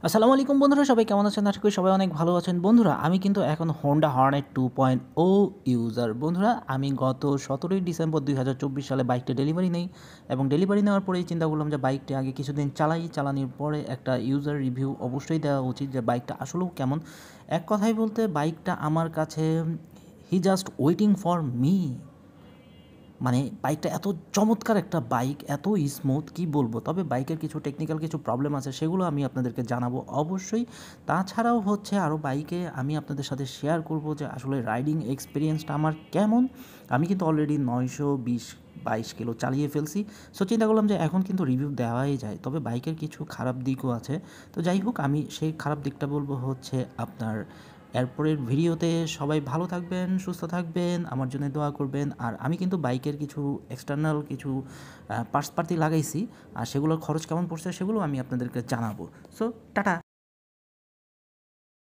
আসসালামু আলাইকুম বন্ধুরা, সবাই কেমন আছেন? আশা করি সবাই অনেক ভালো আছেন। বন্ধুরা, আমি কিন্তু এখন হোন্ডা হর্নেট 2.0 ইউজার। বন্ধুরা, আমি গত 17ই ডিসেম্বর 2024 সালে বাইকটা ডেলিভারি নেই এবং ডেলিভারি নেওয়ার পরেই চিন্তা করলাম যে বাইকটি আগে কিছুদিন চালাই, চালানোর পরে একটা ইউজার রিভিউ অবশ্যই দেওয়া উচিত যে বাইকটা আসলেও কেমন। এক কথায় বলতে বাইকটা আমার কাছে he just waiting for me. মানে বাইকটা এত চমৎকার একটা বাইক, এত স্মুথ কি বলবো। তবে বাইকের কিছু টেকনিক্যাল কিছু প্রবলেম আছে, সেগুলো আমি আপনাদেরকে জানাবো অবশ্যই। তাছাড়াও হচ্ছে আরও বাইকে আমি আপনাদের সাথে শেয়ার করব যে আসলে রাইডিং এক্সপিরিয়েন্সটা আমার কেমন। আমি কিন্তু অলরেডি 922 কিলো চালিয়ে ফেলছি। সো চিন্তা করলাম যে এখন কিন্তু রিভিউ দেওয়াই যায়। তবে বাইকের কিছু খারাপ দিকও আছে। তো যাই হোক, আমি সেই খারাপ দিকটা বলবো হচ্ছে আপনার এরপরের ভিডিওতে। সবাই ভালো থাকবেন, সুস্থ থাকবেন, আমার জন্য দোয়া করবেন। আর আমি কিন্তু বাইকের কিছু এক্সটার্নাল কিছু পার্টস পাতি লাগাইছি, আর সেগুলোর খরচ কেমন পড়ছে সেগুলো আমি আপনাদেরকে জানাবো। So tata.